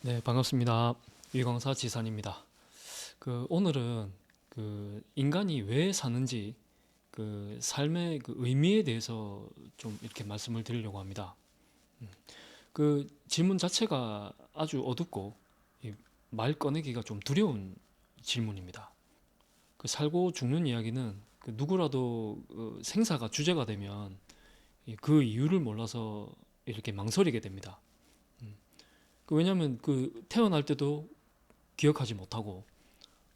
네, 반갑습니다. 유광사 지산입니다. 오늘은 인간이 왜 사는지 삶의 의미에 대해서 좀 이렇게 말씀을 드리려고 합니다. 질문 자체가 아주 어둡고 이 말 꺼내기가 좀 두려운 질문입니다. 살고 죽는 이야기는 누구라도 생사가 주제가 되면 그 이유를 몰라서 이렇게 망설이게 됩니다. 왜냐하면 태어날 때도 기억하지 못하고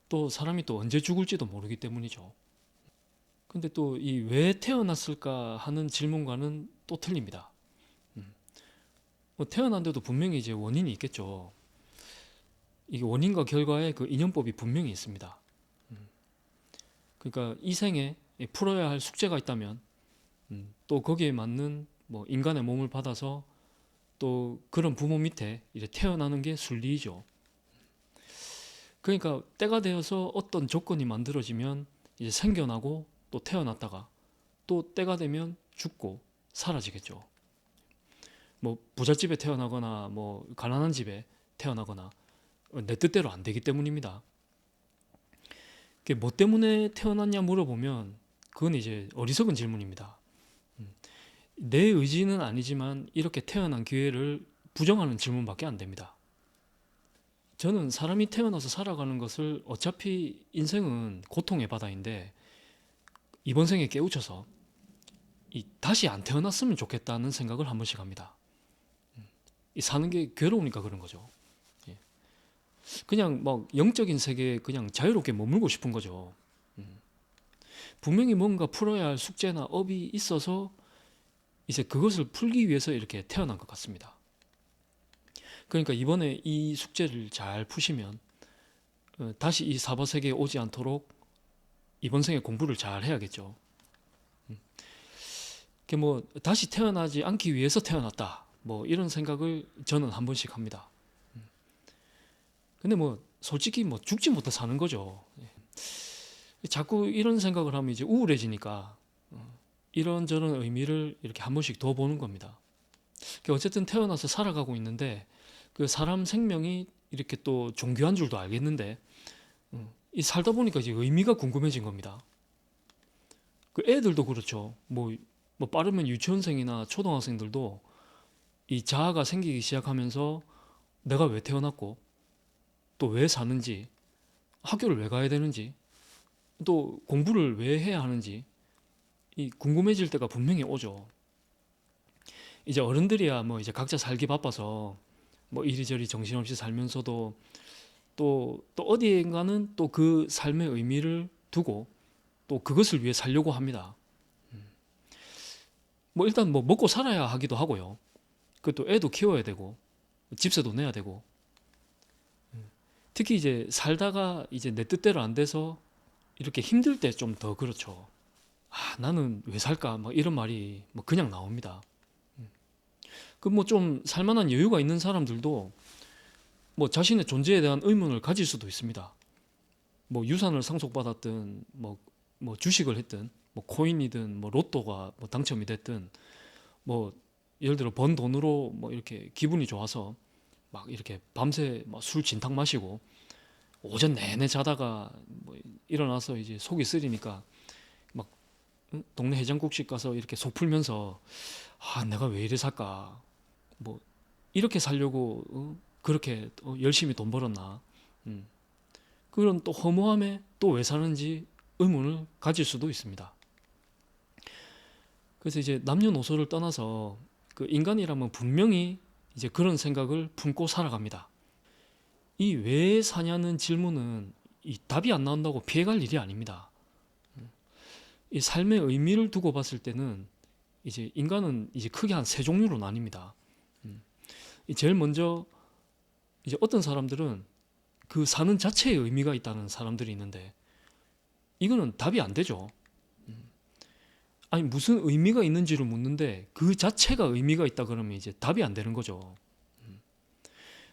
또 사람이 또 언제 죽을지도 모르기 때문이죠. 근데 또 이 왜 태어났을까 하는 질문과는 또 틀립니다. 음. 태어난데도 분명히 이제 원인이 있겠죠. 이게 원인과 결과의 그 인연법이 분명히 있습니다. 음. 그러니까 이 생에 풀어야 할 숙제가 있다면 또 거기에 맞는 뭐 인간의 몸을 받아서 또 그런 부모 밑에 이제 태어나는 게 순리이죠. 그러니까 때가 되어서 어떤 조건이 만들어지면 이제 생겨나고 또 태어났다가 또 때가 되면 죽고 사라지겠죠. 뭐 부잣집에 태어나거나 뭐 가난한 집에 태어나거나 내 뜻대로 안 되기 때문입니다. 그게 뭐 때문에 태어났냐 물어보면 그건 이제 어리석은 질문입니다. 내 의지는 아니지만 이렇게 태어난 기회를 부정하는 질문밖에 안 됩니다. 저는 사람이 태어나서 살아가는 것을 어차피 인생은 고통의 바다인데 이번 생에 깨우쳐서 다시 안 태어났으면 좋겠다는 생각을 한 번씩 합니다. 이 사는 게 괴로우니까 그런 거죠. 예. 그냥 막 영적인 세계에 그냥 자유롭게 머물고 싶은 거죠. 분명히 뭔가 풀어야 할 숙제나 업이 있어서 이제 그것을 풀기 위해서 이렇게 태어난 것 같습니다. 그러니까 이번에 이 숙제를 잘 푸시면 다시 이 사바 세계에 오지 않도록 이번 생에 공부를 잘 해야겠죠. 뭐 다시 태어나지 않기 위해서 태어났다. 뭐 이런 생각을 저는 한 번씩 합니다. 근데 뭐 솔직히 뭐 죽지 못해 사는 거죠. 자꾸 이런 생각을 하면 이제 우울해지니까 이런저런 의미를 이렇게 한 번씩 더 보는 겁니다. 어쨌든 태어나서 살아가고 있는데 그 사람 생명이 이렇게 또 존귀한 줄도 알겠는데 이 살다 보니까 이제 의미가 궁금해진 겁니다. 그 애들도 그렇죠. 뭐 빠르면 유치원생이나 초등학생들도 이 자아가 생기기 시작하면서 내가 왜 태어났고 또 왜 사는지 학교를 왜 가야 되는지 또 공부를 왜 해야 하는지 이 궁금해질 때가 분명히 오죠. 이제 어른들이야 뭐 이제 각자 살기 바빠서 뭐 이리저리 정신없이 살면서도 또 어디인가는 또 그 삶의 의미를 두고 또 그것을 위해 살려고 합니다. 뭐 일단 뭐 먹고 살아야 하기도 하고요. 그또 애도 키워야 되고 집세도 내야 되고 특히 이제 살다가 이제 내 뜻대로 안 돼서 이렇게 힘들 때 좀 더 그렇죠. 나는 왜 살까? 막 이런 말이 뭐 그냥 나옵니다. 그 뭐 좀 살만한 여유가 있는 사람들도 뭐 자신의 존재에 대한 의문을 가질 수도 있습니다. 뭐 유산을 상속받았든 뭐 주식을 했든 뭐 코인이든 뭐 로또가 뭐 당첨이 됐든 뭐 예를 들어 번 돈으로 뭐 이렇게 기분이 좋아서 막 이렇게 밤새 막 술 진탕 마시고 오전 내내 자다가 뭐 일어나서 이제 속이 쓰리니까 막 동네 해장국집 가서 이렇게 속 풀면서 내가 왜 이래 살까 뭐 이렇게 살려고 그렇게 열심히 돈 벌었나 음. 그런 또 허무함에 또 왜 사는지 의문을 가질 수도 있습니다. 그래서 이제 남녀노소를 떠나서 그 인간이라면 분명히 이제 그런 생각을 품고 살아갑니다. 이 왜 사냐는 질문은 이 답이 안 나온다고 피해갈 일이 아닙니다. 이 삶의 의미를 두고 봤을 때는 이제 인간은 이제 크게 한 세 종류로 나뉩니다. 제일 먼저 이제 어떤 사람들은 그 사는 자체에 의미가 있다는 사람들이 있는데 이거는 답이 안 되죠. 아니 무슨 의미가 있는지를 묻는데 그 자체가 의미가 있다 그러면 이제 답이 안 되는 거죠.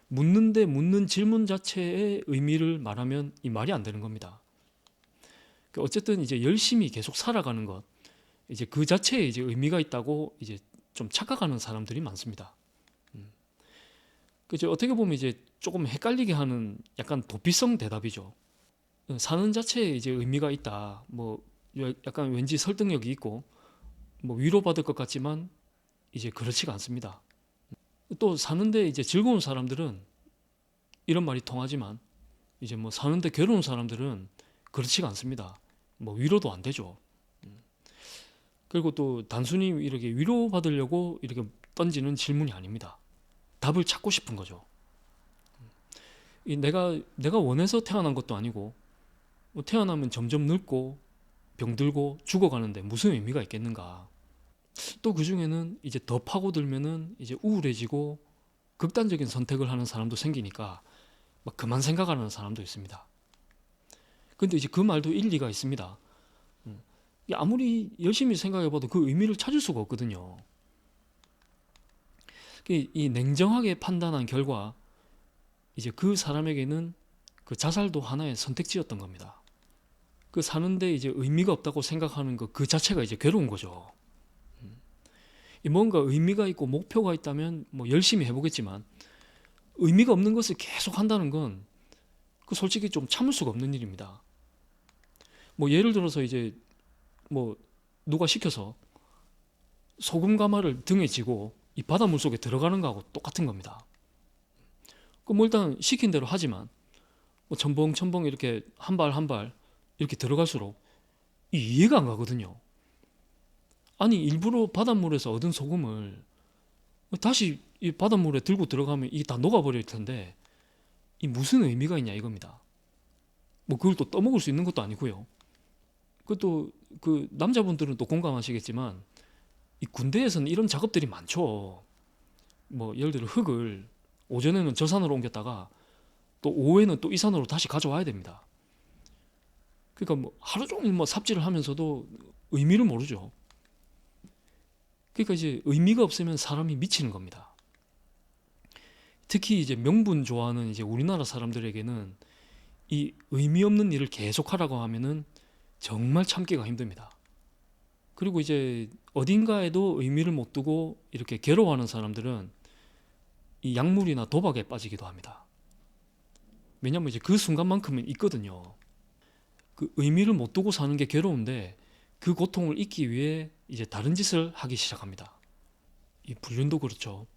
묻는데 묻는 질문 자체의 의미를 말하면 이 말이 안 되는 겁니다. 어쨌든 이제 열심히 계속 살아가는 것, 이제 그 자체에 이제 의미가 있다고 이제 좀 착각하는 사람들이 많습니다. 그죠? 어떻게 보면 이제 조금 헷갈리게 하는 약간 도피성 대답이죠. 사는 자체에 이제 의미가 있다. 뭐 약간 왠지 설득력이 있고 뭐 위로받을 것 같지만 이제 그렇지가 않습니다. 또 사는데 이제 즐거운 사람들은 이런 말이 통하지만 이제 뭐 사는데 괴로운 사람들은 그렇지가 않습니다. 뭐 위로도 안 되죠. 그리고 또 단순히 이렇게 위로받으려고 이렇게 던지는 질문이 아닙니다. 답을 찾고 싶은 거죠. 내가 원해서 태어난 것도 아니고 뭐 태어나면 점점 늙고 병들고 죽어가는데 무슨 의미가 있겠는가. 또 그중에는 이제 더 파고들면은 이제 우울해지고 극단적인 선택을 하는 사람도 생기니까 막 그만 생각하는 사람도 있습니다. 근데 이제 그 말도 일리가 있습니다. 아무리 열심히 생각해봐도 그 의미를 찾을 수가 없거든요. 이 냉정하게 판단한 결과 이제 그 사람에게는 그 자살도 하나의 선택지였던 겁니다. 그 사는데 이제 의미가 없다고 생각하는 것 그 자체가 이제 괴로운 거죠. 뭔가 의미가 있고 목표가 있다면 뭐 열심히 해보겠지만 의미가 없는 것을 계속 한다는 건 그 솔직히 좀 참을 수가 없는 일입니다. 뭐 예를 들어서 이제 뭐 누가 시켜서 소금 가마를 등에 지고 이 바닷물 속에 들어가는 거하고 똑같은 겁니다. 뭐 일단 시킨 대로 하지만 뭐 첨벙첨벙 이렇게 한 발 한 발 이렇게 들어갈수록 이해가 안 가거든요. 아니 일부러 바닷물에서 얻은 소금을 다시 이 바닷물에 들고 들어가면 이게 다 녹아버릴 텐데 이 무슨 의미가 있냐 이겁니다. 뭐 그걸 또 떠먹을 수 있는 것도 아니고요. 그것도 그 남자분들은 또 공감하시겠지만 이 군대에서는 이런 작업들이 많죠. 뭐 예를 들어 흙을 오전에는 저 산으로 옮겼다가 또 오후에는 또 이 산으로 다시 가져와야 됩니다. 그러니까 뭐 하루 종일 뭐 삽질을 하면서도 의미를 모르죠. 그러니까 이제 의미가 없으면 사람이 미치는 겁니다. 특히 이제 명분 좋아하는 이제 우리나라 사람들에게는 이 의미 없는 일을 계속 하라고 하면은 정말 참기가 힘듭니다. 그리고 이제 어딘가에도 의미를 못 두고 이렇게 괴로워하는 사람들은 이 약물이나 도박에 빠지기도 합니다. 왜냐면 이제 그 순간만큼은 있거든요. 그 의미를 못 두고 사는 게 괴로운데 그 고통을 잊기 위해 이제 다른 짓을 하기 시작합니다. 이 불륜도 그렇죠.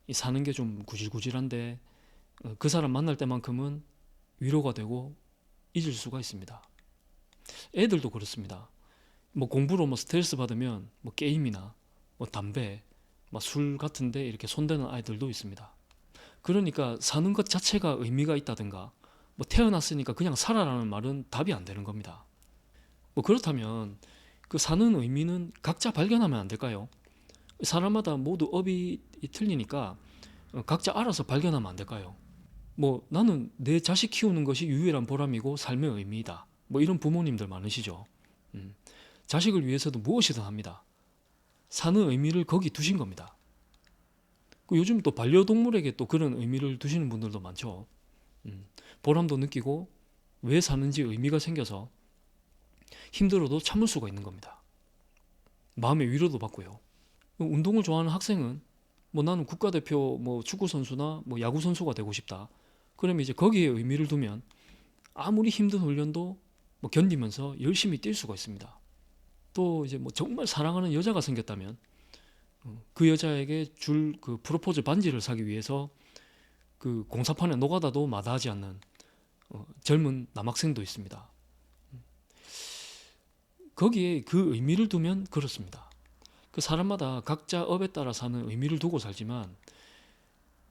이 사는 게 좀 구질구질한데 그 사람 만날 때만큼은 위로가 되고 잊을 수가 있습니다. 애들도 그렇습니다. 뭐 공부로 뭐 스트레스 받으면 뭐 게임이나 뭐 담배, 뭐 술 같은데 이렇게 손대는 아이들도 있습니다. 그러니까 사는 것 자체가 의미가 있다든가 뭐 태어났으니까 그냥 살아라는 말은 답이 안 되는 겁니다. 뭐 그렇다면 그 사는 의미는 각자 발견하면 안 될까요? 사람마다 모두 업이 틀리니까 각자 알아서 발견하면 안 될까요? 뭐 나는 내 자식 키우는 것이 유일한 보람이고 삶의 의미이다. 뭐 이런 부모님들 많으시죠. 자식을 위해서도 무엇이든 합니다. 사는 의미를 거기 두신 겁니다. 요즘 또 반려동물에게 또 그런 의미를 두시는 분들도 많죠. 보람도 느끼고 왜 사는지 의미가 생겨서 힘들어도 참을 수가 있는 겁니다. 마음의 위로도 받고요. 운동을 좋아하는 학생은 뭐 나는 국가대표 뭐 축구 선수나 뭐 야구 선수가 되고 싶다. 그러면 이제 거기에 의미를 두면 아무리 힘든 훈련도 뭐 견디면서 열심히 뛸 수가 있습니다. 또 이제 뭐 정말 사랑하는 여자가 생겼다면 그 여자에게 줄 그 프로포즈 반지를 사기 위해서 그 공사판에 노가다도 마다하지 않는 젊은 남학생도 있습니다. 거기에 그 의미를 두면 그렇습니다. 그 사람마다 각자 업에 따라 사는 의미를 두고 살지만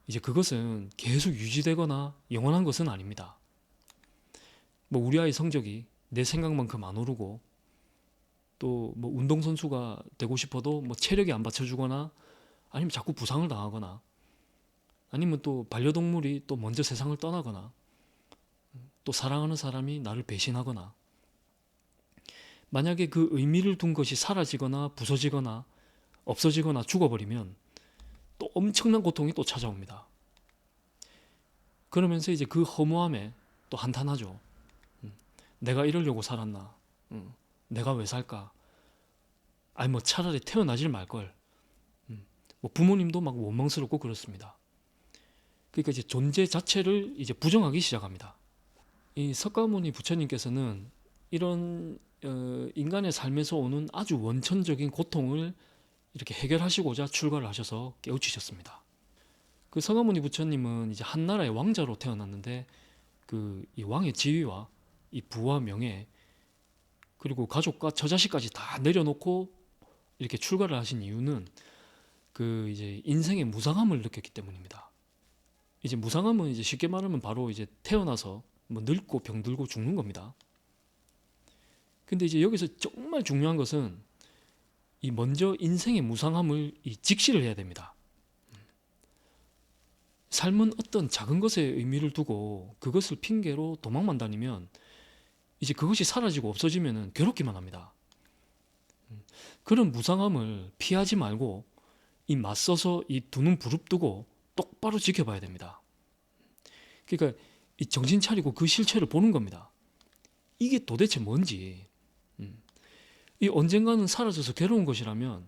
이제 그것은 계속 유지되거나 영원한 것은 아닙니다. 뭐 우리 아이 성적이 내 생각만큼 안 오르고 또 뭐 운동선수가 되고 싶어도 뭐 체력이 안 받쳐주거나 아니면 자꾸 부상을 당하거나 아니면 또 반려동물이 또 먼저 세상을 떠나거나 또 사랑하는 사람이 나를 배신하거나 만약에 그 의미를 둔 것이 사라지거나 부서지거나 없어지거나 죽어버리면 또 엄청난 고통이 또 찾아옵니다. 그러면서 이제 그 허무함에 또 한탄하죠. 내가 이러려고 살았나? 내가 왜 살까? 아니 뭐 차라리 태어나질 말걸. 뭐 부모님도 막 원망스럽고 그렇습니다. 그러니까 이제 존재 자체를 이제 부정하기 시작합니다. 이 석가모니 부처님께서는 이런 인간의 삶에서 오는 아주 원천적인 고통을 이렇게 해결하시고자 출가를 하셔서 깨우치셨습니다. 그 석가모니 부처님은 이제 한 나라의 왕자로 태어났는데 그 이 왕의 지위와 이 부와 명예 그리고 가족과 처자식까지 다 내려놓고 이렇게 출가를 하신 이유는 그 이제 인생의 무상함을 느꼈기 때문입니다. 이제 무상함은 이제 쉽게 말하면 바로 이제 태어나서 뭐 늙고 병들고 죽는 겁니다. 근데 이제 여기서 정말 중요한 것은 이 먼저 인생의 무상함을 이 직시를 해야 됩니다. 삶은 어떤 작은 것에 의미를 두고 그것을 핑계로 도망만 다니면 이제 그것이 사라지고 없어지면 괴롭기만 합니다. 그런 무상함을 피하지 말고 이 맞서서 이 두 눈 부릅뜨고 똑바로 지켜봐야 됩니다. 그러니까 이 정신 차리고 그 실체를 보는 겁니다. 이게 도대체 뭔지. 이 언젠가는 사라져서 괴로운 것이라면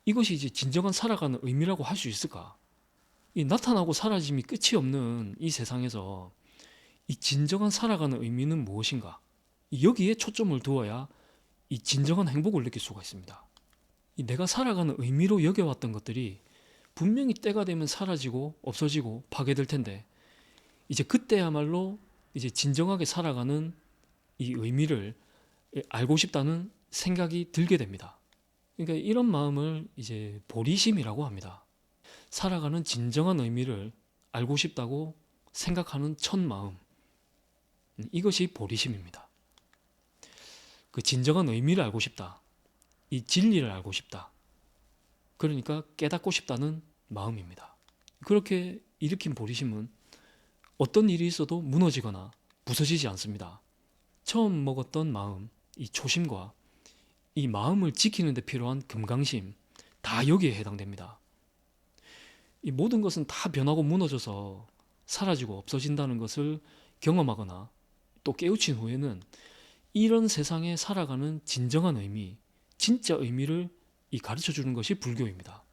이것이 이제 진정한 살아가는 의미라고 할 수 있을까? 이 나타나고 사라짐이 끝이 없는 이 세상에서 이 진정한 살아가는 의미는 무엇인가? 여기에 초점을 두어야 이 진정한 행복을 느낄 수가 있습니다. 이 내가 살아가는 의미로 여겨왔던 것들이 분명히 때가 되면 사라지고 없어지고 파괴될 텐데 이제 그때야말로 이제 진정하게 살아가는 이 의미를 알고 싶다는 생각이 들게 됩니다. 그러니까 이런 마음을 이제 보리심이라고 합니다. 살아가는 진정한 의미를 알고 싶다고 생각하는 첫 마음. 이것이 보리심입니다. 그 진정한 의미를 알고 싶다. 이 진리를 알고 싶다. 그러니까 깨닫고 싶다는 마음입니다. 그렇게 일으킨 보리심은 어떤 일이 있어도 무너지거나 부서지지 않습니다. 처음 먹었던 마음, 이 초심과 이 마음을 지키는 데 필요한 금강심, 다 여기에 해당됩니다. 이 모든 것은 다 변하고 무너져서 사라지고 없어진다는 것을 경험하거나 또 깨우친 후에는 이런 세상에 살아가는 진정한 의미, 진짜 의미를 이 가르쳐 주는 것이 불교입니다.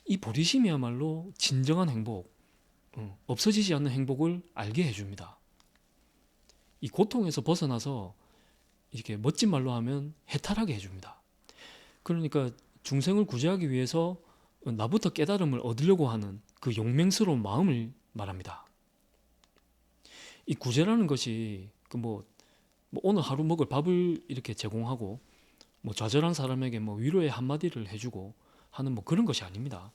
이 보리심이야말로 진정한 행복, 없어지지 않는 행복을 알게 해줍니다. 이 고통에서 벗어나서 이렇게 멋진 말로 하면 해탈하게 해줍니다. 그러니까 중생을 구제하기 위해서 나부터 깨달음을 얻으려고 하는 그 용맹스러운 마음을 말합니다. 이 구제라는 것이 뭐 오늘 하루 먹을 밥을 이렇게 제공하고 뭐 좌절한 사람에게 뭐 위로의 한마디를 해주고 하는 뭐 그런 것이 아닙니다.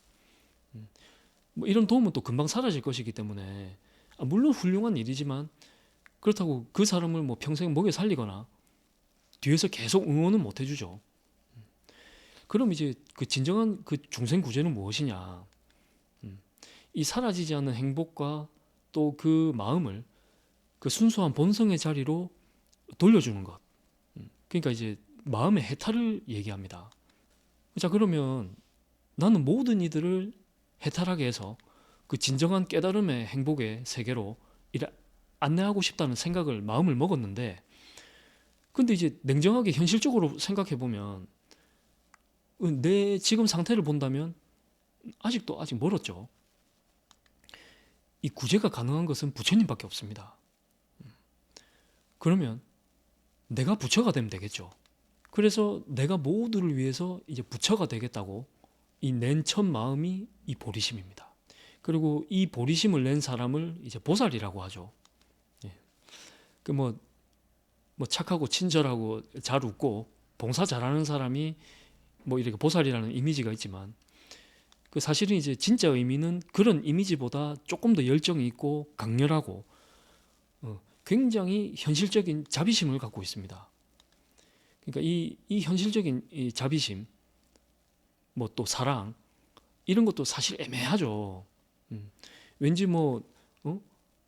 뭐 이런 도움은 또 금방 사라질 것이기 때문에 물론 훌륭한 일이지만 그렇다고 그 사람을 뭐 평생 먹여 살리거나 뒤에서 계속 응원은 못 해주죠. 그럼 이제 그 진정한 그 중생 구제는 무엇이냐? 이 사라지지 않는 행복과 또 그 마음을 그 순수한 본성의 자리로 돌려주는 것. 그러니까 이제 마음의 해탈을 얘기합니다. 자, 그러면 나는 모든 이들을 해탈하게 해서 그 진정한 깨달음의 행복의 세계로 이래 안내하고 싶다는 생각을 마음을 먹었는데, 근데 이제 냉정하게 현실적으로 생각해 보면 내 지금 상태를 본다면 아직 멀었죠. 이 구제가 가능한 것은 부처님밖에 없습니다. 그러면 내가 부처가 되면 되겠죠. 그래서 내가 모두를 위해서 이제 부처가 되겠다고 이 낸 첫 마음이 이 보리심입니다. 그리고 이 보리심을 낸 사람을 이제 보살이라고 하죠. 예. 뭐 착하고 친절하고 잘 웃고 봉사 잘하는 사람이 뭐 이렇게 보살이라는 이미지가 있지만 그 사실은 이제 진짜 의미는 그런 이미지보다 조금 더 열정이 있고 강렬하고 굉장히 현실적인 자비심을 갖고 있습니다. 그러니까 이 현실적인 이 자비심, 뭐 또 사랑 이런 것도 사실 애매하죠. 왠지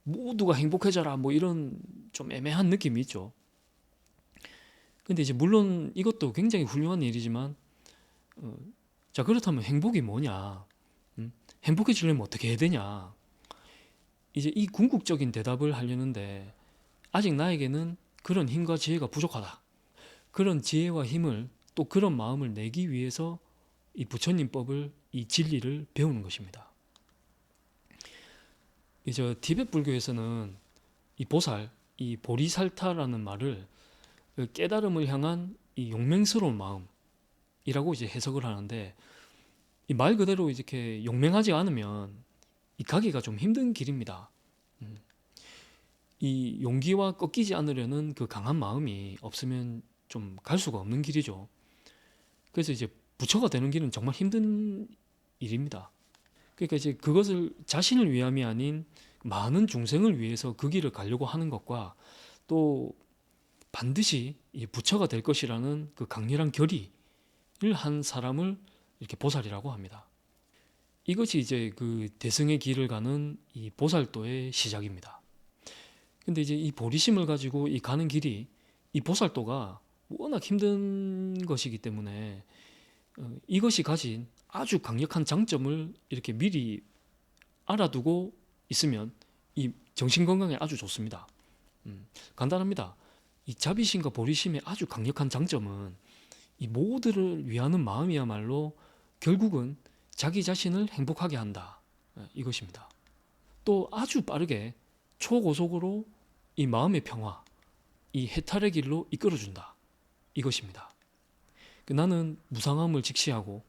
모두가 행복해져라 뭐 이런 좀 애매한 느낌이 있죠. 근데 이제 물론 이것도 굉장히 훌륭한 일이지만 자, 그렇다면 행복이 뭐냐? 행복해지려면 어떻게 해야 되냐? 이제 이 궁극적인 대답을 하려는데 아직 나에게는 그런 힘과 지혜가 부족하다. 그런 지혜와 힘을 또 그런 마음을 내기 위해서 이 부처님 법을 이 진리를 배우는 것입니다. 이제 티베트 불교에서는 이 보살, 이 보리살타라는 말을 그 깨달음을 향한 이 용맹스러운 마음이라고 이제 해석을 하는데, 이 말 그대로 이렇게 용맹하지 않으면 이 가기가 좀 힘든 길입니다. 음. 이 용기와 꺾이지 않으려는 그 강한 마음이 없으면 좀 갈 수가 없는 길이죠. 그래서 이제 부처가 되는 길은 정말 힘든 일입니다. 그러니까 이제 그것을 자신을 위함이 아닌 많은 중생을 위해서 그 길을 가려고 하는 것과, 또 반드시 이 부처가 될 것이라는 그 강렬한 결의를 한 사람을 이렇게 보살이라고 합니다. 이것이 이제 그 대승의 길을 가는 이 보살도의 시작입니다. 근데 이제 이 보리심을 가지고 이 가는 길이, 이 보살도가 워낙 힘든 것이기 때문에 이것이 가진 아주 강력한 장점을 이렇게 미리 알아두고 있으면 이 정신 건강에 아주 좋습니다. 간단합니다. 이 자비심과 보리심의 아주 강력한 장점은 이 모두를 위하는 마음이야말로 결국은 자기 자신을 행복하게 한다, 이것입니다. 또 아주 빠르게 초고속으로 이 마음의 평화, 이 해탈의 길로 이끌어준다, 이것입니다. 나는 무상함을 직시하고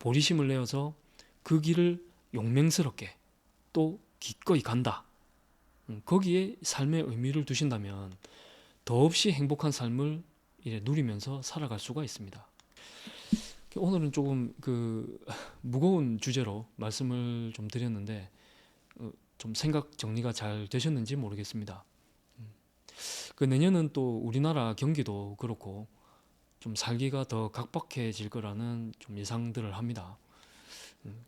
보리심을 내어서 그 길을 용맹스럽게 또 기꺼이 간다. 거기에 삶의 의미를 두신다면 더없이 행복한 삶을 이제 누리면서 살아갈 수가 있습니다. 오늘은 조금 그 무거운 주제로 말씀을 좀 드렸는데 좀 생각 정리가 잘 되셨는지 모르겠습니다. 그 내년은 또 우리나라 경기도 그렇고 좀 살기가 더 각박해질 거라는 좀 예상들을 합니다.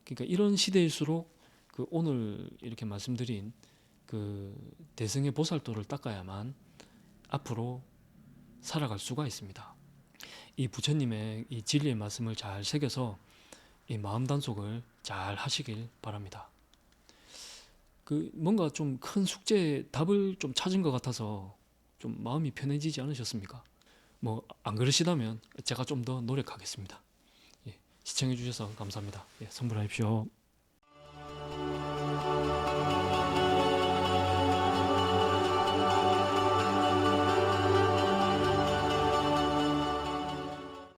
그러니까 이런 시대일수록 그 오늘 이렇게 말씀드린 그 대승의 보살도를 닦아야만 앞으로 살아갈 수가 있습니다. 이 부처님의 이 진리의 말씀을 잘 새겨서 이 마음 단속을 잘 하시길 바랍니다. 그 뭔가 좀 큰 숙제의 답을 좀 찾은 것 같아서 좀 마음이 편해지지 않으셨습니까? 뭐 안 그러시다면 제가 좀 더 노력하겠습니다. 예, 시청해 주셔서 감사합니다. 예, 선물하십시오.